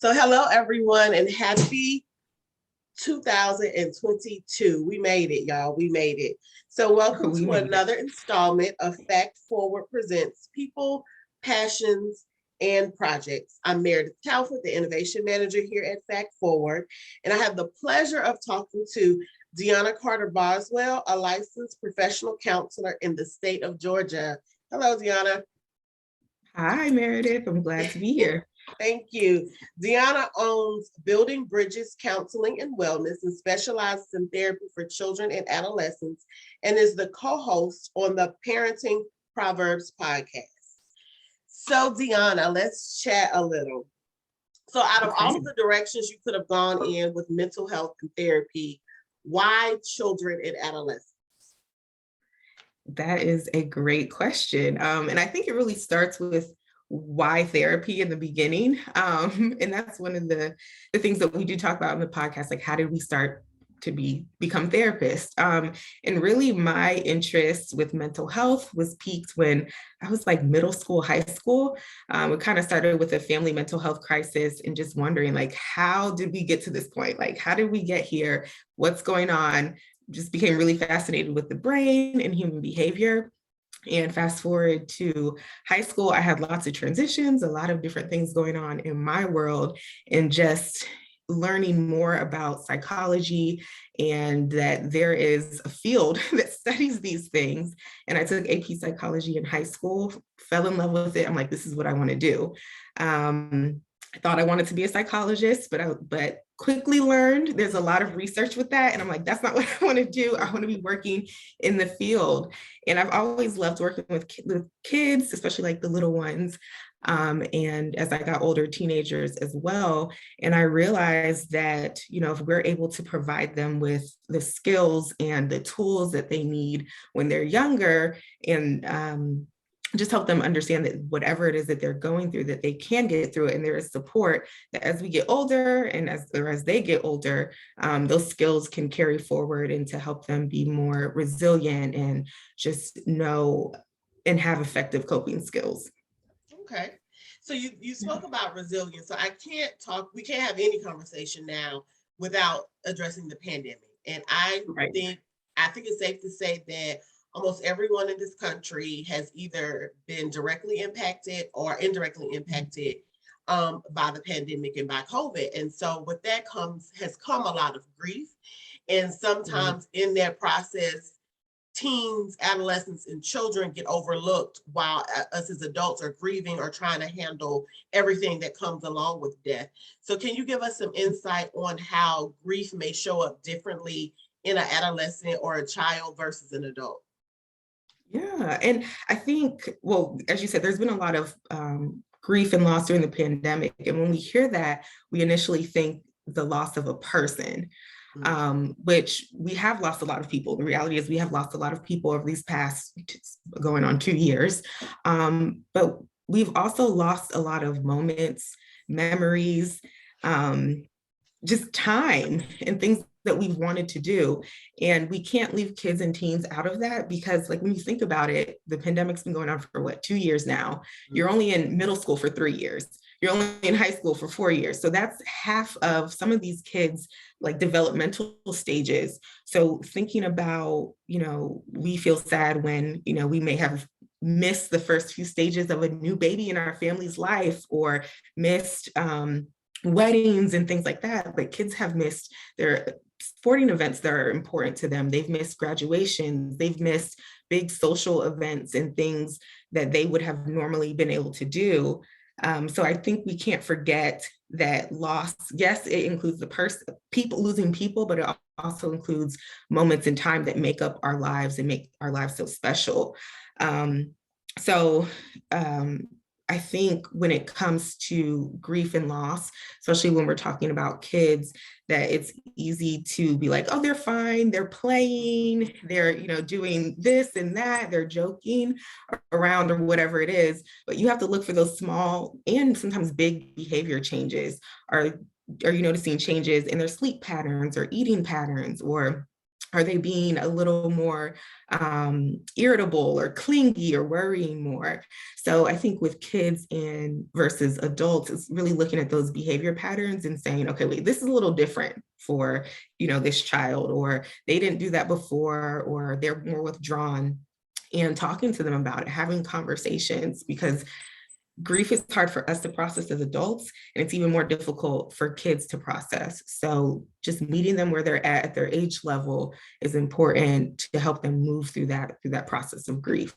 So hello everyone and happy 2022. We made it, y'all. We made it. So welcome We to made it. another installment of Fact Forward Presents People, Passions, and Projects. I'm Meredith Talford, the Innovation Manager here at Fact Forward, and I have the pleasure of talking to Deiona Carter Boswell, a licensed professional counselor in the state of Georgia. Hello, Deiona. Hi, Meredith. I'm glad to be here. Thank you. Deiona owns Building Bridges Counseling and Wellness and specializes in therapy for children and adolescents and is the co-host on the Parenting Proverbs podcast. So Deiona, let's chat a little. So out of all Okay. of the directions you could have gone in with mental health and therapy, why children and adolescents? That is a great question. And I think it really starts with why therapy in the beginning. And that's one of the things that we do talk about in the podcast, like how did we start to become therapists? And really my interest with mental health was peaked when I was like middle school, high school. It kind of started with a family mental health crisis and just wondering like, how did we get to this point? Like, how did we get here? What's going on? Just became really fascinated with the brain and human behavior. And fast forward to high school, I had lots of transitions, a lot of different things going on in my world, and just learning more about psychology and that there is a field that studies these things. And I took AP psychology in high school, fell in love with it. I'm like, this is what I want to do. I thought I wanted to be a psychologist, but quickly learned there's a lot of research with that. And I'm like, that's not what I want to do. I want to be working in the field. And I've always loved working with kids, especially like the little ones. And as I got older, teenagers as well. And I realized that, if we're able to provide them with the skills and the tools that they need when they're younger, and just help them understand that whatever it is that they're going through, that they can get through it, and there is support, that as we get older and as they get older, those skills can carry forward and to help them be more resilient and just know and have effective coping skills. Okay. So you spoke about resilience. So we can't have any conversation now without addressing the pandemic. And Right. I think it's safe to say that almost everyone in this country has either been directly impacted or indirectly impacted by the pandemic and by COVID. And so with that has come a lot of grief. And sometimes in that process, teens, adolescents, and children get overlooked while us as adults are grieving or trying to handle everything that comes along with death. So can you give us some insight on how grief may show up differently in an adolescent or a child versus an adult? Yeah. And I think, well, as you said, there's been a lot of grief and loss during the pandemic. And when we hear that, we initially think the loss of a person. Which we have lost a lot of people. The reality is we have lost a lot of people over these past going on 2 years. But we've also lost a lot of moments, memories, just time and things that we've wanted to do. And we can't leave kids and teens out of that because like when you think about it, the pandemic's been going on for what, 2 years now. You're only in middle school for 3 years. You're only in high school for 4 years. So that's half of some of these kids like developmental stages. So thinking about, we feel sad when, we may have missed the first few stages of a new baby in our family's life or missed weddings and things like that. But kids have missed their sporting events that are important to them. They've missed graduations. They've missed big social events and things that they would have normally been able to do. So I think we can't forget that loss, yes, it includes people losing people, but it also includes moments in time that make up our lives and make our lives so special. So I think when it comes to grief and loss, especially when we're talking about kids, that it's easy to be like, oh, they're fine, they're playing, they're, doing this and that, they're joking around or whatever it is. But you have to look for those small and sometimes big behavior changes. Are you noticing changes in their sleep patterns or eating patterns or Are they being a little more irritable or clingy or worrying more? So I think with kids and versus adults, it's really looking at those behavior patterns and saying, okay, wait, this is a little different for, this child, or they didn't do that before, or they're more withdrawn, and talking to them about it, having conversations, because grief is hard for us to process as adults, and it's even more difficult for kids to process. So just meeting them where they're at their age level is important to help them move through that process of grief.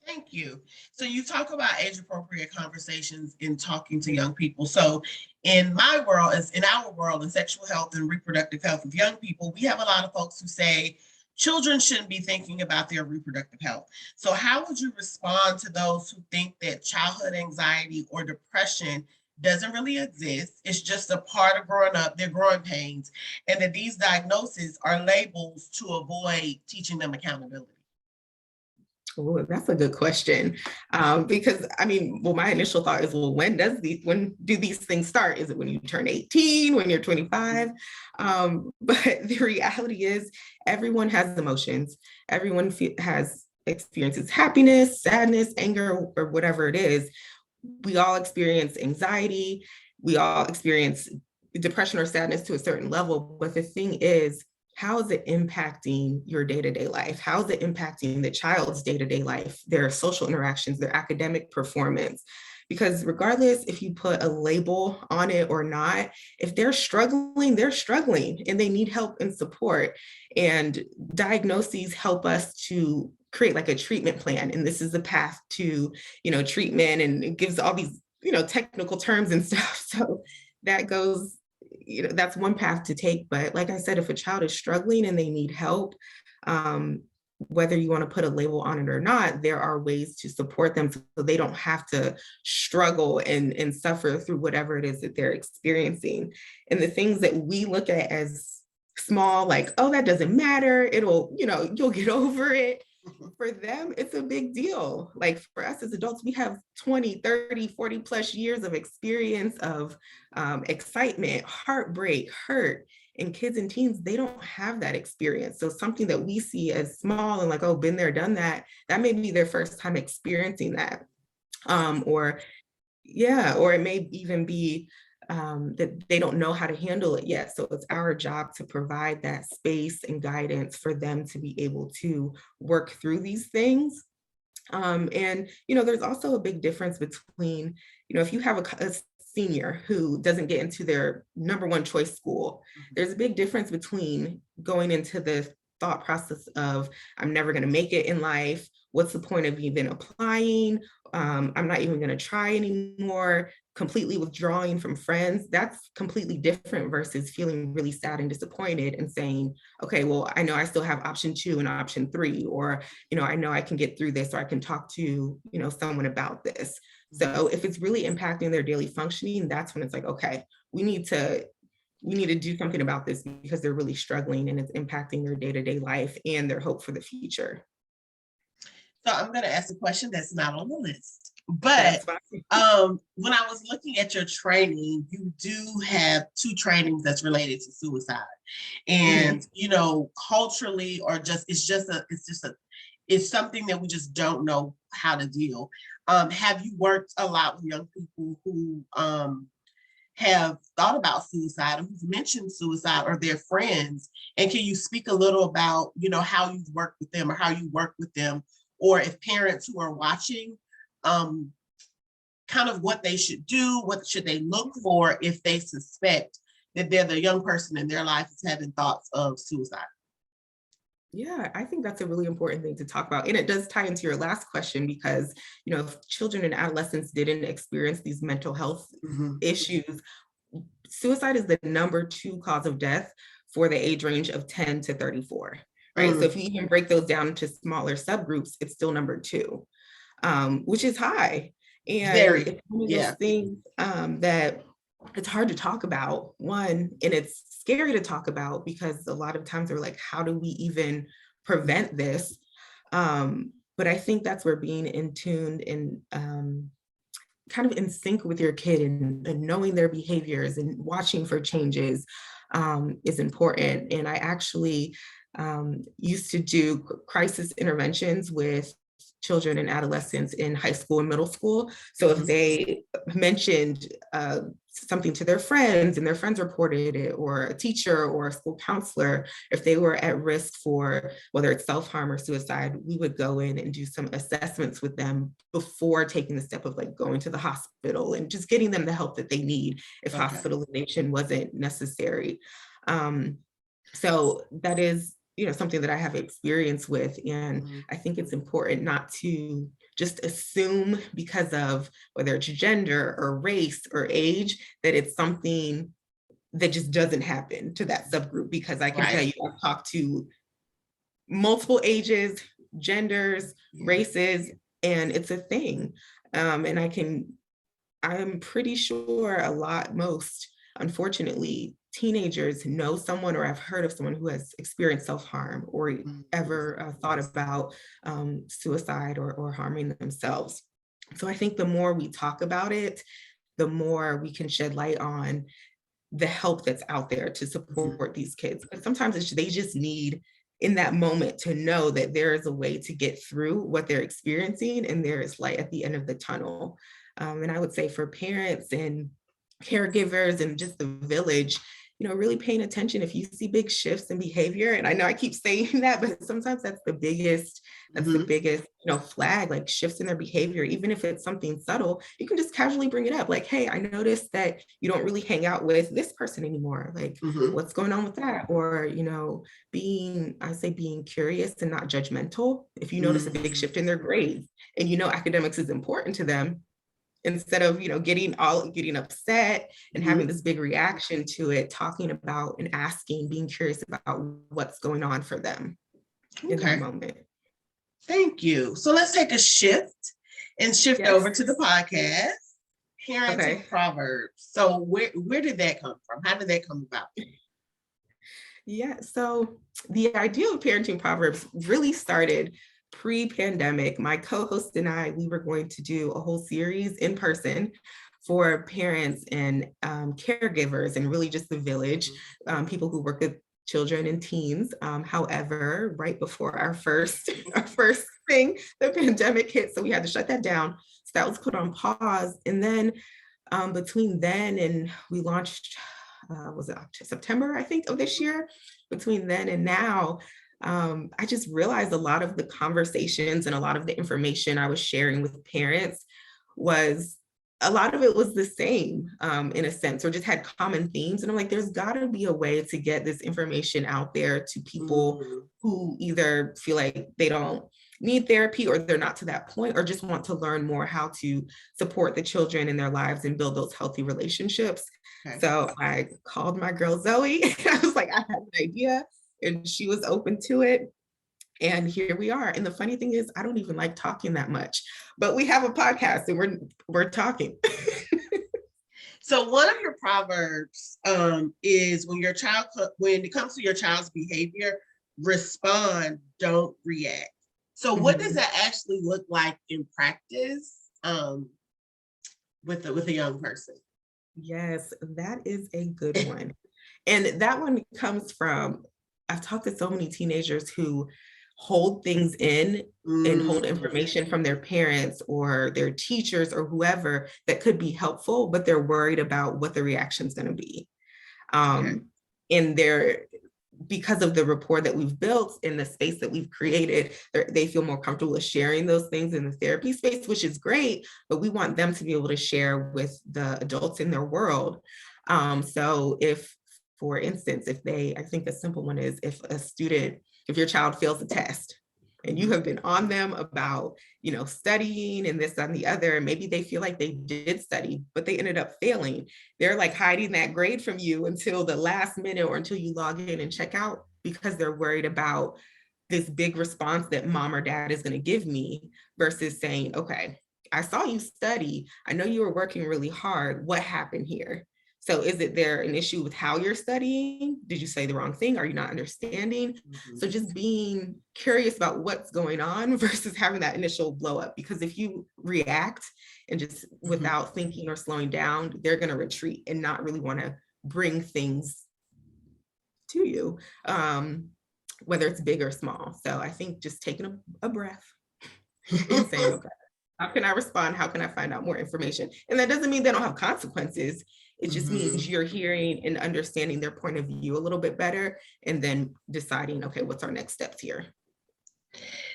Thank you. So you talk about age appropriate conversations in talking to young people. So in my world, as in our world, in sexual health and reproductive health of young people, we have a lot of folks who say children shouldn't be thinking about their reproductive health. So how would you respond to those who think that childhood anxiety or depression doesn't really exist? It's just a part of growing up, their growing pains, and that these diagnoses are labels to avoid teaching them accountability. Oh, that's a good question. Because my initial thought is, well, when do these things start? Is it when you turn 18, when you're 25? But the reality is everyone has emotions. Everyone has experiences happiness, sadness, anger, or whatever it is. We all experience anxiety. We all experience depression or sadness to a certain level. But the thing is, how is it impacting your day-to-day life? How is it impacting the child's day-to-day life, their social interactions, their academic performance? Because regardless if you put a label on it or not, if they're struggling and they need help and support. And diagnoses help us to create like a treatment plan. And this is the path to, treatment, and it gives all these, technical terms and stuff. So that goes, that's one path to take. But like I said, if a child is struggling and they need help, whether you want to put a label on it or not, there are ways to support them so they don't have to struggle and suffer through whatever it is that they're experiencing. And the things that we look at as small, like, oh, that doesn't matter, you'll get over it. For them, it's a big deal. Like for us as adults, we have 20, 30, 40 plus years of experience of excitement, heartbreak, hurt. And kids and teens, they don't have that experience. So something that we see as small and like, oh, been there, done that, that may be their first time experiencing that. Or it may even be that they don't know how to handle it yet. So it's our job to provide that space and guidance for them to be able to work through these things. And there's also a big difference between, if you have a senior who doesn't get into their number one choice school, there's a big difference between going into the thought process of, I'm never going to make it in life. What's the point of even applying? I'm not even going to try anymore, completely withdrawing from friends. That's completely different versus feeling really sad and disappointed and saying, okay, well, I know I still have option 2 and option 3, or, I know I can get through this, or I can talk to, someone about this. So if it's really impacting their daily functioning, that's when it's like, okay, we need to do something about this because they're really struggling and it's impacting their day-to-day life and their hope for the future. So I'm going to ask a question that's not on the list, but when I was looking at your training, you do have 2 trainings that's related to suicide, and culturally, or it's something that we just don't know how to deal. Have you worked a lot with young people who have thought about suicide, or who've mentioned suicide, or their friends? And can you speak a little about, how you've worked with them, or how you work with them, or if parents who are watching, kind of what they should do, what should they look for if they suspect that they're the young person in their life is having thoughts of suicide? Yeah, I think that's a really important thing to talk about. And it does tie into your last question because, if children and adolescents didn't experience these mental health issues, suicide is the number 2 cause of death for the age range of 10 to 34, right? So if you even break those down into smaller subgroups, it's still number 2, which is high. And it's one of those things that it's hard to talk about, one, and it's scary to talk about because a lot of times we're like, how do we even prevent this? But I think that's where being in tune and kind of in sync with your kid and knowing their behaviors and watching for changes is important. And I actually used to do crisis interventions with children and adolescents in high school and middle school. So if they mentioned something to their friends and their friends reported it, or a teacher or a school counselor, if they were at risk for whether it's self-harm or suicide, we would go in and do some assessments with them before taking the step of like going to the hospital and just getting them the help that they need if hospitalization wasn't necessary. So that is, something that I have experience with. And I think it's important not to just assume because of whether it's gender or race or age, that it's something that just doesn't happen to that subgroup. Because I can tell you, I've talked to multiple ages, genders, races, and it's a thing. And I'm pretty sure most, unfortunately, teenagers know someone or have heard of someone who has experienced self-harm or ever thought about suicide or harming themselves. So I think the more we talk about it, the more we can shed light on the help that's out there to support these kids. But sometimes they just need in that moment to know that there is a way to get through what they're experiencing and there is light at the end of the tunnel. And I would say for parents and caregivers and just the village, really paying attention if you see big shifts in behavior. And I know I keep saying that, but sometimes that's the biggest, flag, like shifts in their behavior. Even if it's something subtle, you can just casually bring it up. Like, hey, I noticed that you don't really hang out with this person anymore. Like, what's going on with that? Or, being curious and not judgmental. If you notice a big shift in their grades and academics is important to them, instead of getting upset and having this big reaction to it, talking about and asking, being curious about what's going on for them in that moment. Thank you. So let's take a shift and shift over to the podcast, parenting proverbs. So where did that come from? How did that come about? Yeah, so the idea of parenting proverbs really started pre-pandemic. My co-host and I, we were going to do a whole series in person for parents and caregivers and really just the village, people who work with children and teens. However, right before our first thing, the pandemic hit, so we had to shut that down. So that was put on pause. And then between then and we launched, was it September, I think, of this year? Between then and now, I just realized a lot of the conversations and a lot of the information I was sharing with parents a lot of it was the same in a sense, or just had common themes. And I'm like, there's gotta be a way to get this information out there to people who either feel like they don't need therapy or they're not to that point, or just want to learn more how to support the children in their lives and build those healthy relationships. So I called my girl Zoe. I was like, I have an idea. And she was open to it. And here we are. And the funny thing is, I don't even like talking that much, but we have a podcast and we're talking. So one of your proverbs is when it comes to your child's behavior, respond, don't react. So what does that actually look like in practice with a young person? Yes, that is a good one. And that one comes from, I've talked to so many teenagers who hold things in and hold information from their parents or their teachers or whoever that could be helpful, but they're worried about what the reaction is going to be. And because of the rapport that we've built in the space that we've created, they feel more comfortable with sharing those things in the therapy space, which is great, but we want them to be able to share with the adults in their world. So if, for instance, I think a simple one is if your child fails a test and you have been on them about, studying and this, that, and the other, and maybe they feel like they did study, but they ended up failing. They're like hiding that grade from you until the last minute or until you log in and check out because they're worried about this big response that mom or dad is going to give me versus saying, okay, I saw you study. I know you were working really hard. What happened here? So is it there an issue with how you're studying? Did you say the wrong thing? Are you not understanding? So just being curious about what's going on versus having that initial blow up. Because if you react and just without thinking or slowing down, they're going to retreat and not really want to bring things to you, whether it's big or small. So I think just taking a breath and saying, okay, how can I respond? How can I find out more information? And that doesn't mean they don't have consequences. It just means you're hearing and understanding their point of view a little bit better, and then deciding, okay, what's our next steps here?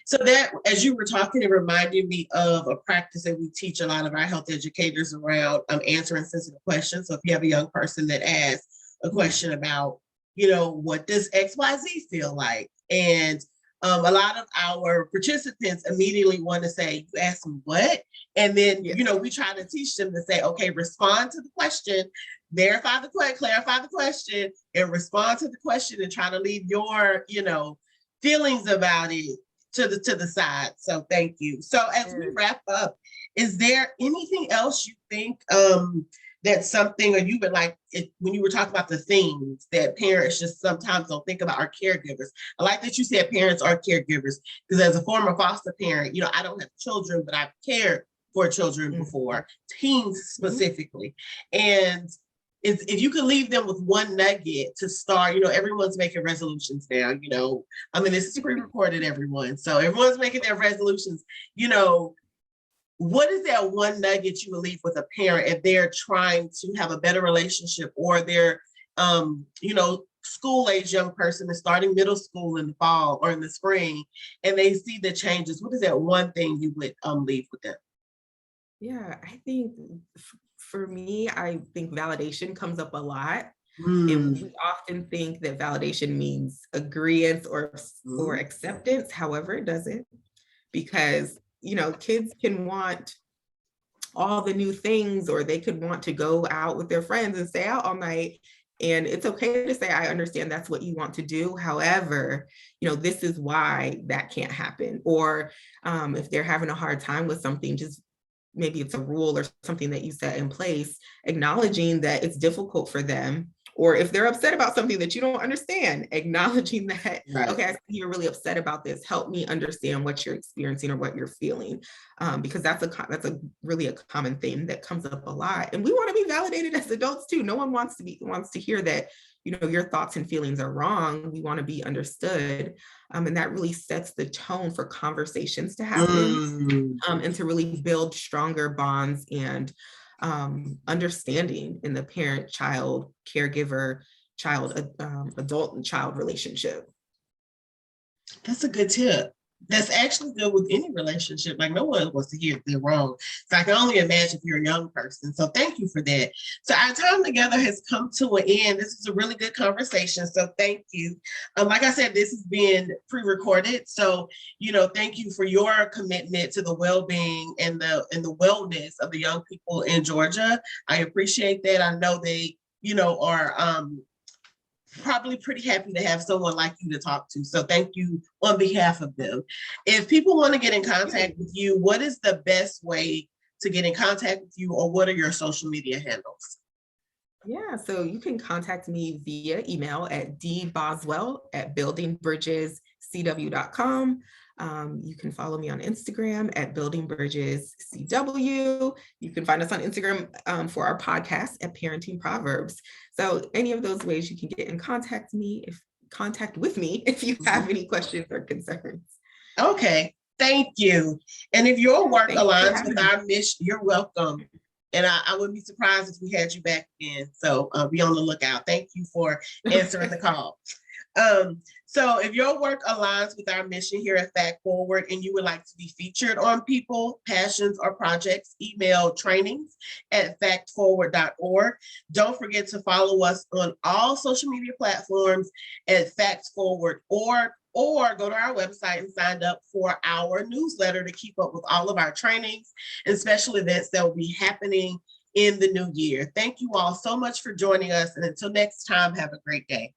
So that, as you were talking, it reminded me of a practice that we teach a lot of our health educators around answering sensitive questions. So if you have a young person that asks a question about, what does XYZ feel like? And a lot of our participants immediately want to say, you ask them what? And then, we try to teach them to say, okay, respond to the question, clarify the question, and respond to the question, and try to leave your, feelings about it to the side. So thank you. So as we wrap up, is there anything else you think that's something, or you would like it, when you were talking about the things that parents just sometimes don't think about, are caregivers? I like that you said parents are caregivers, because as a former foster parent, I don't have children, but I've cared for children before, teens specifically. And if you could leave them with one nugget to start, everyone's making resolutions now, this is pre-recorded, everyone. So everyone's making their resolutions, what is that one nugget you would leave with a parent if they're trying to have a better relationship, or they're, school-age young person is starting middle school in the fall or in the spring, and they see the changes? What is that one thing you would leave with them? Yeah, I think for me, I think validation comes up a lot. And we often think that validation means agreement or acceptance. However, it doesn't, because kids can want all the new things, or they could want to go out with their friends and stay out all night. And it's okay to say, I understand that's what you want to do. However, this is why that can't happen. Or if they're having a hard time with something, just maybe it's a rule or something that you set in place, acknowledging that it's difficult for them. Or if they're upset about something that you don't understand, acknowledging that, okay, I see you're really upset about this. Help me understand what you're experiencing or what you're feeling, because that's a really a common theme that comes up a lot. And we want to be validated as adults too. No one wants to hear that your thoughts and feelings are wrong. We want to be understood, and that really sets the tone for conversations to happen, and to really build stronger bonds and understanding in the parent-child, caregiver, adult and child relationship. That's a good tip. That's actually good with any relationship. Like, no one wants to hear if they're wrong. So I can only imagine if you're a young person. So thank you for that. So our time together has come to an end. This is a really good conversation. So thank you. Like I said, this is being pre-recorded. So, thank you for your commitment to the well-being and the wellness of the young people in Georgia. I appreciate that. I know they, are probably pretty happy to have someone like you to talk to. So thank you on behalf of them. If people want to get in contact with you, what is the best way to get in contact with you, or what are your social media handles? Yeah, so you can contact me via email at dboswell@buildingbridgescw.com. You can follow me on Instagram at buildingbridgescw. You can find us on Instagram for our podcast at Parenting Proverbs. So any of those ways you can get in contact with me if you have any questions or concerns. Okay, thank you. And if your work aligns with our mission, you're welcome. And I wouldn't be surprised if we had you back again. So be on the lookout. Thank you for answering the call. So if your work aligns with our mission here at Fact Forward, and you would like to be featured on People, Passions, or Projects, email trainings@factforward.org. Don't forget to follow us on all social media platforms at factforward.org, or go to our website and sign up for our newsletter to keep up with all of our trainings and special events that will be happening in the new year. Thank you all so much for joining us. And until next time, have a great day.